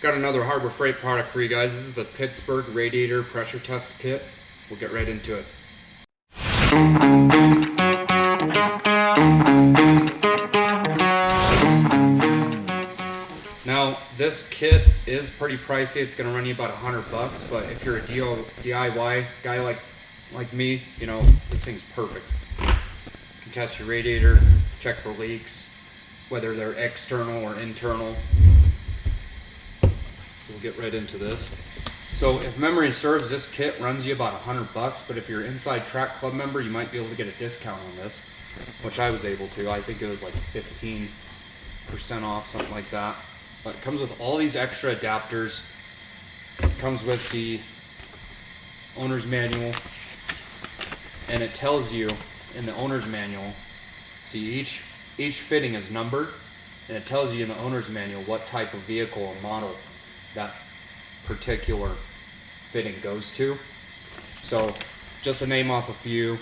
Got another Harbor Freight product for you guys. This is the Pittsburgh Radiator Pressure Test Kit. We'll get right into it. Now, this kit is pretty pricey. It's going to run you about $100, but if you're a DIY guy like me, you know, this thing's perfect. You can test your radiator, check for leaks, whether they're external or internal. So we'll get right into this. So if memory serves, this kit runs you about $100, but if you're inside Track Club member, you might be able to get a discount on this, which I was able to. I think it was like 15% off, something like that. But it comes with all these extra adapters. It comes with the owner's manual, and it tells you in the owner's manual, see each fitting is numbered, and it tells you in the owner's manual what type of vehicle or model that particular fitting goes to. So just to name off a few,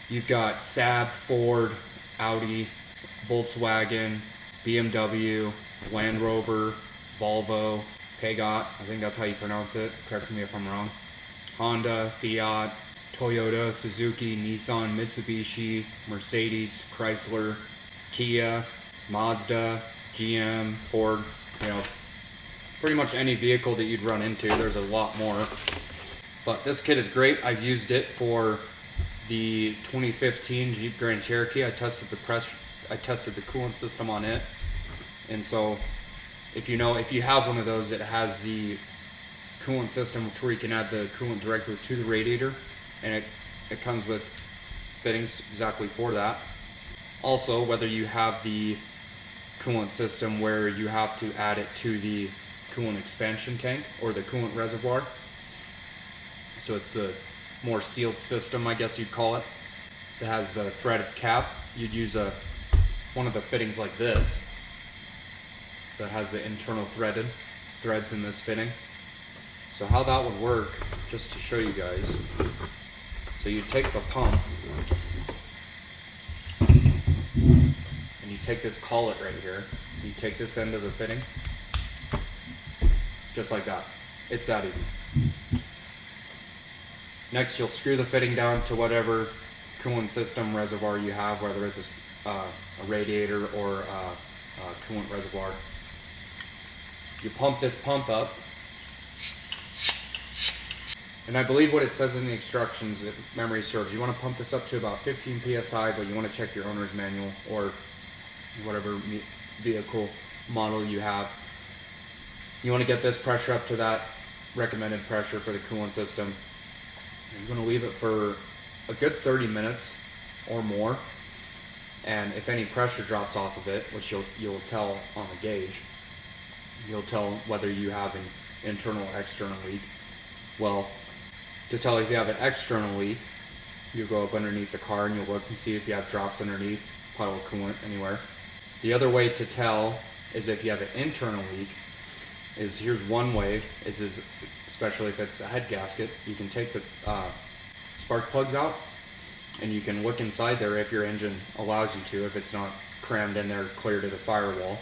you've got Saab, Ford, Audi, Volkswagen, BMW, Land Rover, Volvo, Peugeot, I think that's how you pronounce it, correct me if I'm wrong, Honda, Fiat, Toyota, Suzuki, Nissan, Mitsubishi, Mercedes, Chrysler, Kia, Mazda, GM, Ford, you know, pretty much any vehicle that you'd run into. There's a lot more. But this kit is great. I've used it for the 2015 Jeep Grand Cherokee. I tested the coolant system on it. And so if you have one of those, it has the coolant system where you can add the coolant directly to the radiator, and it comes with fittings exactly for that. Also, whether you have the coolant system where you have to add it to the coolant expansion tank or the coolant reservoir, so it's the more sealed system, I guess you'd call it, that has the threaded cap, you'd use one of the fittings like this. So it has the internal threads in this fitting. So how that would work, just to show you guys. So you take the pump, and you take this collet right here. You take this end of the fitting, just like that. It's that easy. Next, you'll screw the fitting down to whatever coolant system reservoir you have, whether it's a radiator or a coolant reservoir. You pump this pump up, and I believe what it says in the instructions, if memory serves, you want to pump this up to about 15 psi, but you want to check your owner's manual or whatever vehicle model you have. You want to get this pressure up to that recommended pressure for the coolant system. You're going to leave it for a good 30 minutes or more, and if any pressure drops off of it, which you'll tell on the gauge, you'll tell whether you have an internal or external leak. Well, to tell if you have an external leak, you go up underneath the car and you'll look and see if you have drops underneath, puddle of coolant anywhere. The other way to tell is if you have an internal leak. Here's one way, especially if it's a head gasket, you can take the spark plugs out and you can look inside there if your engine allows you to. If it's not crammed in there clear to the firewall,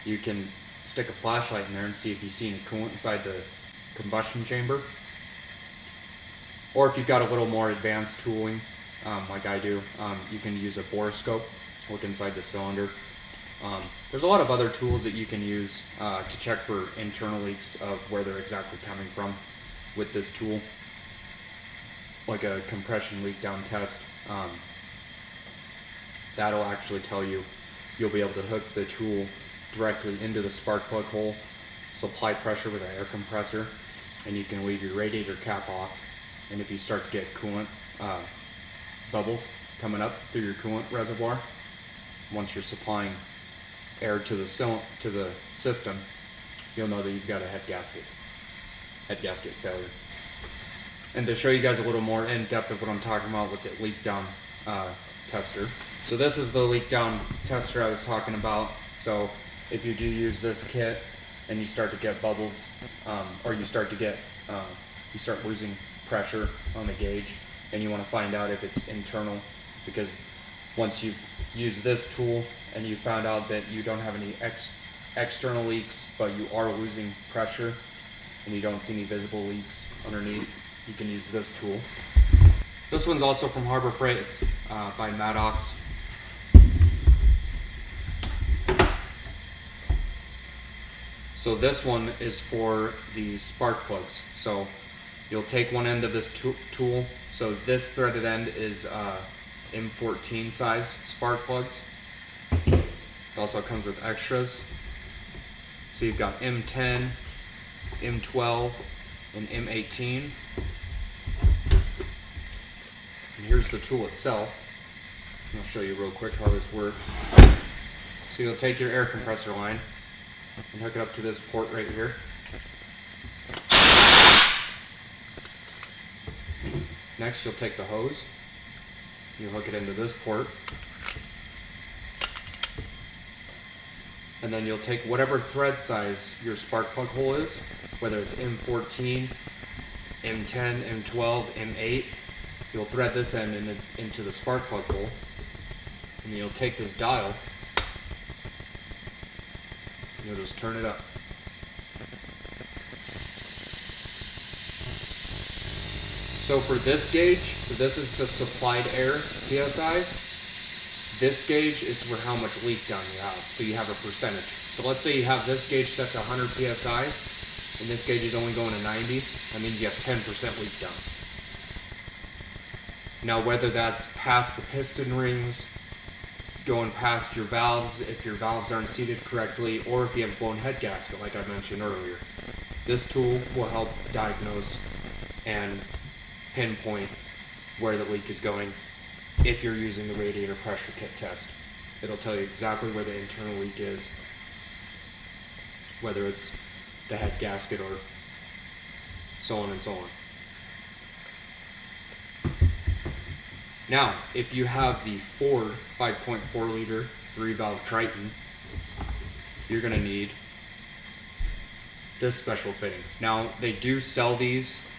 you can stick a flashlight in there and see if you see any coolant inside the combustion chamber. Or if you've got a little more advanced tooling, like I do, you can use a borescope, look inside the cylinder. There's a lot of other tools that you can use to check for internal leaks of where they're exactly coming from with this tool, like a compression leak down test. That'll actually tell you. You'll be able to hook the tool directly into the spark plug hole, supply pressure with an air compressor, and you can leave your radiator cap off. And if you start to get coolant bubbles coming up through your coolant reservoir, once you're supplying air to the system, you'll know that you've got a head gasket failure. And to show you guys a little more in depth of what I'm talking about with the leak down tester. So this is the leak down tester I was talking about. So if you do use this kit and you start to get bubbles, or you start losing pressure on the gauge, and you want to find out if it's internal, because once you've used this tool and you found out that you don't have any external leaks, but you are losing pressure and you don't see any visible leaks underneath, you can use this tool. This one's also from Harbor Freight. It's by Maddox. So this one is for the spark plugs. So you'll take one end of this tool. So this threaded end is M14 size spark plugs. It also comes with extras. So you've got M10, M12, and M18. And here's the tool itself. I'll show you real quick how this works. So you'll take your air compressor line and hook it up to this port right here. Next, you'll take the hose, you hook it into this port, and then you'll take whatever thread size your spark plug hole is, whether it's M14, M10, M12, M8, you'll thread this end into the spark plug hole, and you'll take this dial, and you'll just turn it up. So for this gauge, this is the supplied air PSI. This gauge is for how much leak down you have. So you have a percentage. So let's say you have this gauge set to 100 PSI, and this gauge is only going to 90. That means you have 10% leak down. Now whether that's past the piston rings, going past your valves, if your valves aren't seated correctly, or if you have a blown head gasket like I mentioned earlier, this tool will help diagnose and pinpoint where the leak is going if you're using the radiator pressure kit test. It'll tell you exactly where the internal leak is, whether it's the head gasket or so on and so on. Now, if you have the Ford 5.4 liter 3-valve Triton, you're going to need this special fitting. Now, they do sell these.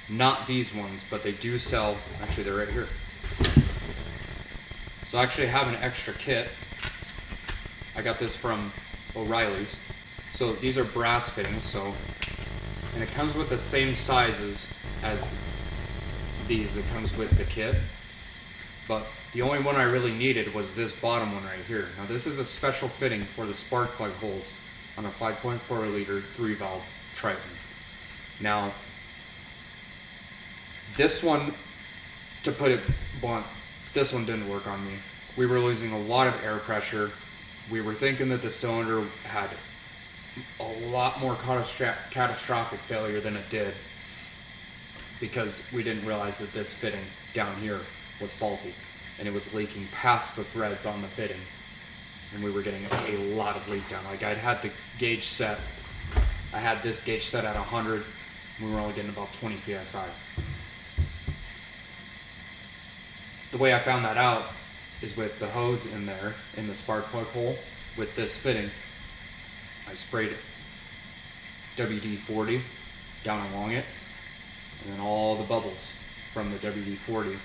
Not these ones, but they do sell, actually they're right here. So I actually have an extra kit. I got this from O'Reilly's. So these are brass fittings, and it comes with the same sizes as these that comes with the kit. But the only one I really needed was this bottom one right here. Now this is a special fitting for the spark plug holes on a 5.4 liter 3-valve Triton. Now, this one, to put it blunt, this one didn't work on me. We were losing a lot of air pressure. We were thinking that the cylinder had a lot more catastrophic failure than it did, because we didn't realize that this fitting down here was faulty and it was leaking past the threads on the fitting, and we were getting a lot of leak down. Like I'd had the gauge set, I had this gauge set at 100, and we were only getting about 20 PSI. The way I found that out is with the hose in there, in the spark plug hole, with this fitting, I sprayed WD-40 down along it, and then all the bubbles from the WD-40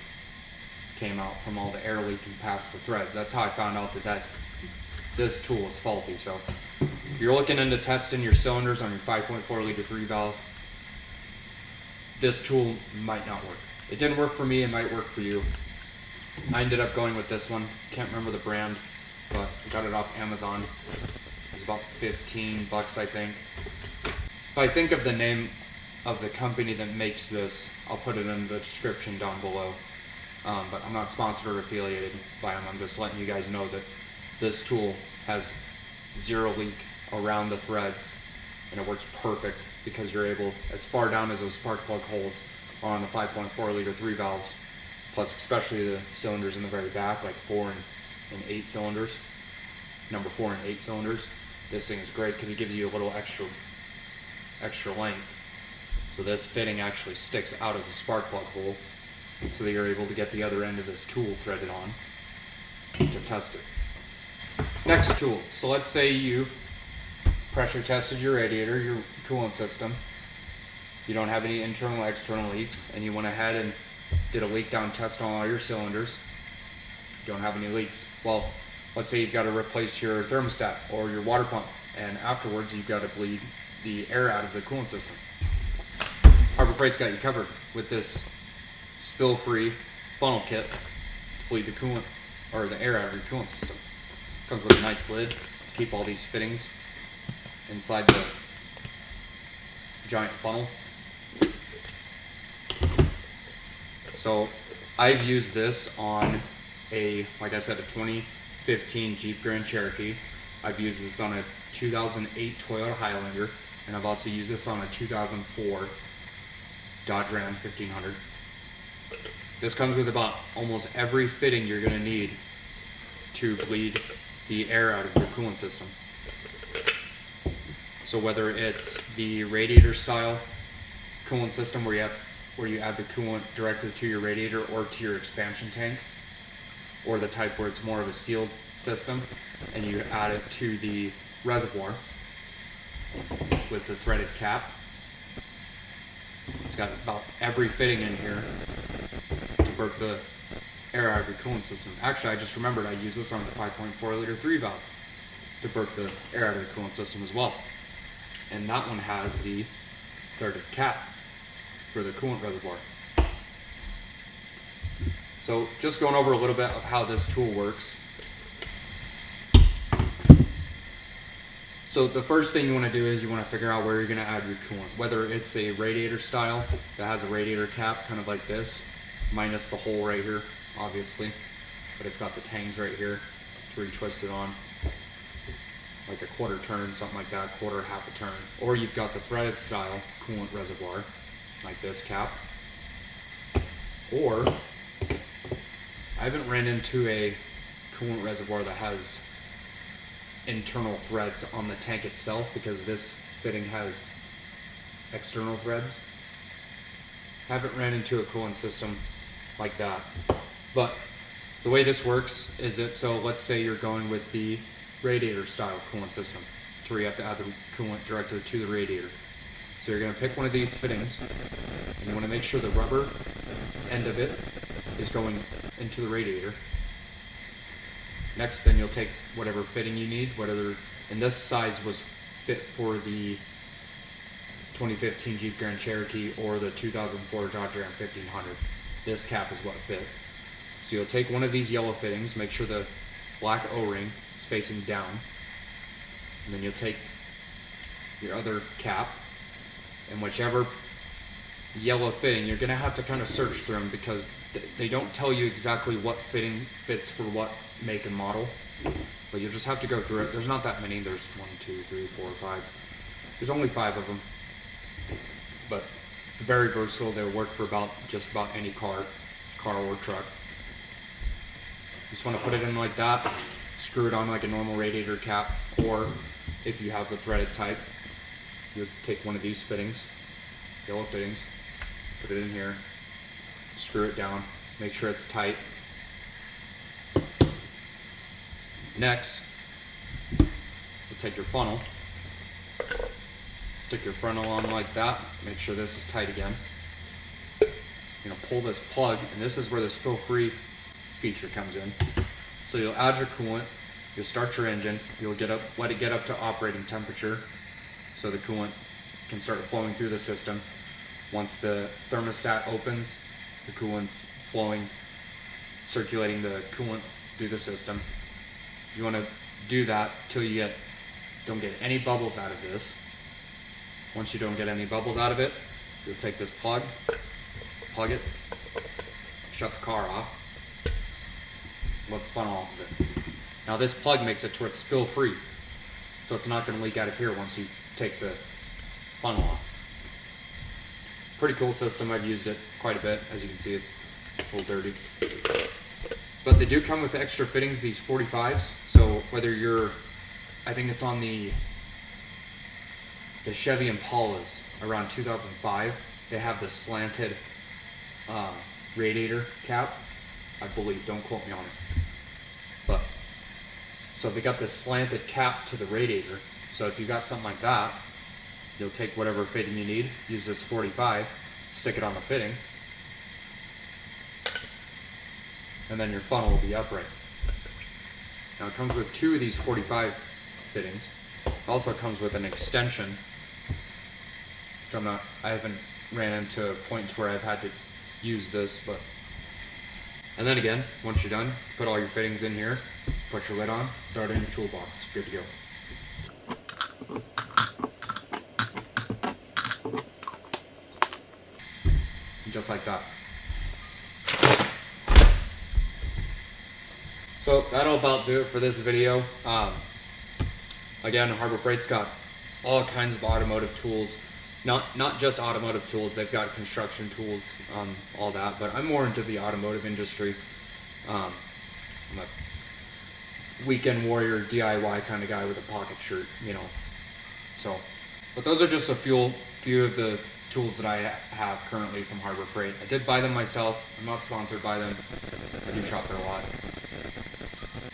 came out from all the air leaking past the threads. That's how I found out that this tool is faulty. So if you're looking into testing your cylinders on your 5.4 liter 3-valve, this tool might not work. It didn't work for me, it might work for you. I ended up going with this one. Can't remember the brand, but I got it off Amazon. It was about 15 bucks, I think. If I think of the name of the company that makes this, I'll put it in the description down below. But I'm not sponsored or affiliated by them. I'm just letting you guys know that this tool has zero leak around the threads, and it works perfect because you're able, as far down as those spark plug holes are on the 5.4 liter 3-valves, plus especially the cylinders in the very back, like 4 and 8 cylinders, number 4 and 8 cylinders. This thing is great because it gives you a little extra length. So this fitting actually sticks out of the spark plug hole, so that you're able to get the other end of this tool threaded on to test it. Next tool. So let's say you pressure tested your radiator, your coolant system. You don't have any internal or external leaks, and you went ahead and did a leak down test on all your cylinders. You don't have any leaks. Well, let's say you've got to replace your thermostat or your water pump, and afterwards you've got to bleed the air out of the coolant system. Harbor Freight's got you covered with this spill-free funnel kit to bleed the coolant or the air out of your coolant system. Comes with a nice lid to keep all these fittings inside the giant funnel. So I've used this on like I said, a 2015 Jeep Grand Cherokee. I've used this on a 2008 Toyota Highlander, and I've also used this on a 2004 Dodge Ram 1500. This comes with about almost every fitting you're going to need to bleed the air out of your coolant system. So whether it's the radiator style coolant system where you add the coolant directly to your radiator or to your expansion tank, or the type where it's more of a sealed system and you add it to the reservoir with the threaded cap. It's got about every fitting in here to burp the air out of your coolant system. Actually, I just remembered I use this on the 5.4 liter 3 valve to burp the air out of the coolant system as well. And that one has the threaded cap for the coolant reservoir. So just going over a little bit of how this tool works. So the first thing you want to do is you want to figure out where you're going to add your coolant. Whether it's a radiator style that has a radiator cap kind of like this, minus the hole right here, obviously, but it's got the tangs right here to retwist it on, like a quarter turn, something like that, quarter, half a turn. Or you've got the threaded style coolant reservoir, like this cap. Or I haven't ran into a coolant reservoir that has internal threads on the tank itself, because this fitting has external threads. Haven't ran into a coolant system like that. But the way this works is so let's say you're going with the radiator style coolant system, to where you have to add the coolant directly to the radiator. So you're going to pick one of these fittings, and you want to make sure the rubber end of it is going into the radiator. Next, then you'll take whatever fitting you need, whether, and this size was fit for the 2015 Jeep Grand Cherokee or the 2004 Dodge Ram 1500. This cap is what fit. So you'll take one of these yellow fittings, make sure the black O-ring is facing down, and then you'll take your other cap, and whichever yellow fitting, you're going to have to kind of search through them, because they don't tell you exactly what fitting fits for what make and model, but you'll just have to go through it. There's not that many. There's 1, 2, 3, 4, 5. There's only 5 of them, but very versatile. They'll work for just about any car or truck. Just want to put it in like that, screw it on like a normal radiator cap, or if you have the threaded type, you'll take one of these fittings, yellow fittings, put it in here, screw it down, make sure it's tight. Next, you'll take your funnel, stick your funnel on like that, make sure this is tight again. You're going to pull this plug, and this is where the spill-free feature comes in. So you'll add your coolant, you'll start your engine, you'll let it get up to operating temperature so the coolant can start flowing through the system. Once the thermostat opens, the coolant's flowing, circulating the coolant through the system. You want to do that till you don't get any bubbles out of this. Once you don't get any bubbles out of it, you'll take this plug it, shut the car off, let the funnel off of it. Now this plug makes it to where it's spill free, so it's not going to leak out of here once you take the funnel off. Pretty cool system. I've used it quite a bit. As you can see, it's a little dirty. But they do come with extra fittings, these 45s. So whether you're, I think it's on the Chevy Impalas around 2005, they have the slanted radiator cap, I believe. Don't quote me on it. But so they got this slanted cap to the radiator. So if you got something like that, you'll take whatever fitting you need, use this 45, stick it on the fitting, and then your funnel will be upright. Now it comes with 2 of these 45 fittings. Also comes with an extension, which I haven't ran into a point where I've had to use this, but. And then again, once you're done, put all your fittings in here, put your lid on, throw it in your toolbox, good to go. Just like that. So that'll about do it for this video. Again, Harbor Freight's got all kinds of automotive tools. Not just automotive tools, they've got construction tools, all that, but I'm more into the automotive industry. I'm a weekend warrior DIY kind of guy with a pocket shirt, you know. So, but those are just a few of the tools that I have currently from Harbor Freight. I did buy them myself. I'm not sponsored by them. I do shop there a lot.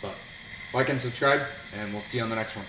But like and subscribe, and we'll see you on the next one.